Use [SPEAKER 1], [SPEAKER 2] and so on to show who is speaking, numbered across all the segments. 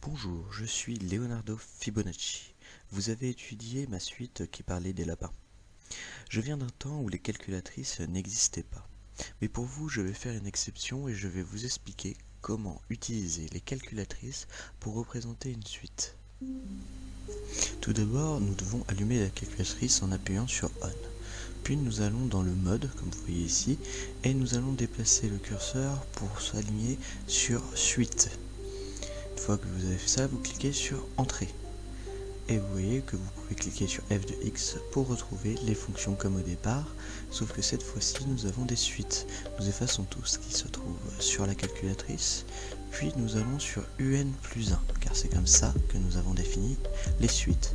[SPEAKER 1] Bonjour, je suis Leonardo Fibonacci. Vous avez étudié ma suite qui parlait des lapins. Je viens d'un temps où les calculatrices n'existaient pas. Mais pour vous, je vais faire une exception et je vais vous expliquer comment utiliser les calculatrices pour représenter une suite. Tout d'abord, nous devons allumer la calculatrice en appuyant sur On. Puis nous allons dans le mode, comme vous voyez ici, et nous allons déplacer le curseur pour s'aligner sur Suite. Une fois que vous avez fait ça, vous cliquez sur Entrée. Et vous voyez que vous pouvez cliquer sur F de X pour retrouver les fonctions comme au départ, sauf que cette fois-ci nous avons des suites. Nous effaçons tout ce qui se trouve sur la calculatrice, puis nous allons sur UN plus 1, car c'est comme ça que nous avons défini les suites.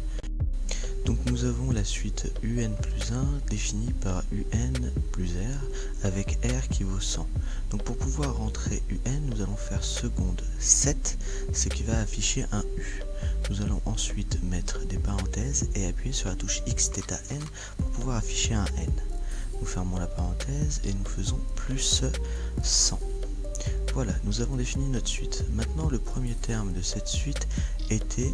[SPEAKER 1] Donc nous avons la suite UN plus 1 définie par UN plus R avec R qui vaut 100. Donc pour pouvoir rentrer UN, nous allons faire seconde 7, ce qui va afficher un U. Nous allons ensuite mettre des parenthèses et appuyer sur la touche XθN pour pouvoir afficher un N. Nous fermons la parenthèse et nous faisons plus 100. Voilà, nous avons défini notre suite. Maintenant, le premier terme de cette suite était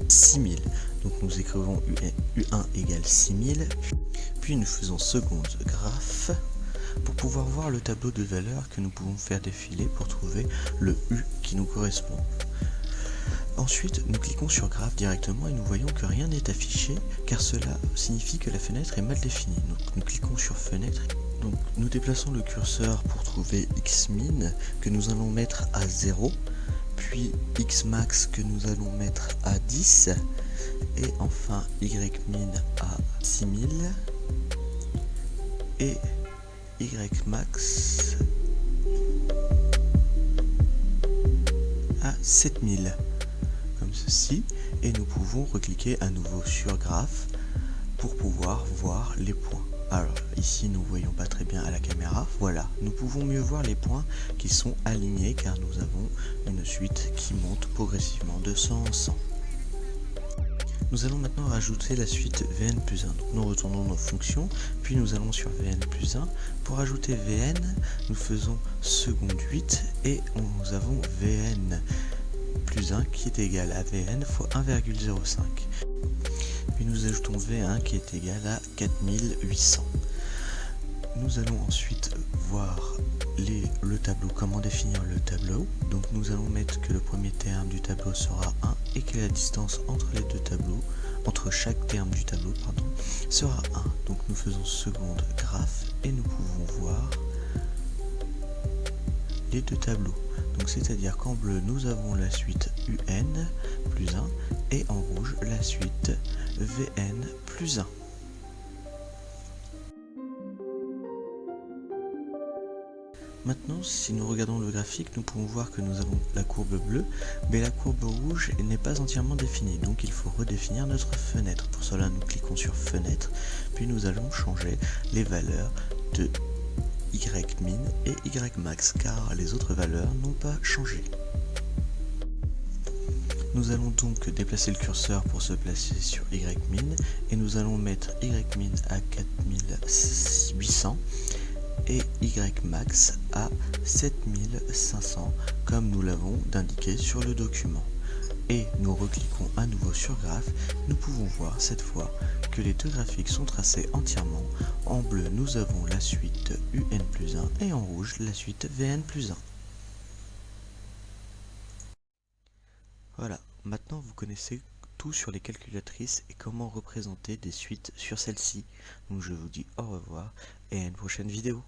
[SPEAKER 1] 6000. Donc nous écrivons U1 égale 6000, puis nous faisons seconde graphe pour pouvoir voir le tableau de valeurs que nous pouvons faire défiler pour trouver le U qui nous correspond. Ensuite, nous cliquons sur graphe directement et nous voyons que rien n'est affiché car cela signifie que la fenêtre est mal définie. Donc nous cliquons sur fenêtre. Donc nous déplaçons le curseur pour trouver Xmin que nous allons mettre à 0, puis Xmax que nous allons mettre à 10 et enfin Ymin à 6000 et Ymax à 7000. Comme ceci, et nous pouvons recliquer à nouveau sur graphe pour pouvoir voir les points. Alors ici nous ne voyons pas très bien à la caméra, voilà, nous pouvons mieux voir les points qui sont alignés car nous avons une suite qui monte progressivement de 100 en 100. Nous allons maintenant rajouter la suite Vn plus 1. Donc nous retournons nos fonctions, puis nous allons sur Vn plus 1. Pour ajouter Vn, nous faisons seconde 8 et nous avons Vn plus 1 qui est égal à Vn fois 1,05. Puis nous ajoutons V1 qui est égal à 4800. Nous allons ensuite voir le tableau, comment définir le tableau. Donc nous allons mettre que le premier terme du tableau sera 1 et que la distance entre les deux tableaux, entre chaque terme du tableau, sera 1. Donc nous faisons seconde graphe et nous pouvons voir les deux tableaux. Donc c'est-à-dire qu'en bleu nous avons la suite UN plus 1 et en rouge la suite Vn plus 1. Maintenant, si nous regardons le graphique, nous pouvons voir que nous avons la courbe bleue, mais la courbe rouge n'est pas entièrement définie, donc il faut redéfinir notre fenêtre. Pour cela, nous cliquons sur fenêtre, puis nous allons changer les valeurs de Ymin et Ymax, car les autres valeurs n'ont pas changé. Nous allons donc déplacer le curseur pour se placer sur Ymin, et nous allons mettre Ymin à 4800, et Ymax à 7500 comme nous l'avons indiqué sur le document. Et nous recliquons à nouveau sur graphe, nous pouvons voir cette fois que les deux graphiques sont tracés entièrement. En bleu nous avons la suite UN plus 1 et en rouge la suite Vn plus 1. Voilà, maintenant vous connaissez tout sur les calculatrices et comment représenter des suites sur celle-ci. Donc je vous dis au revoir et à une prochaine vidéo.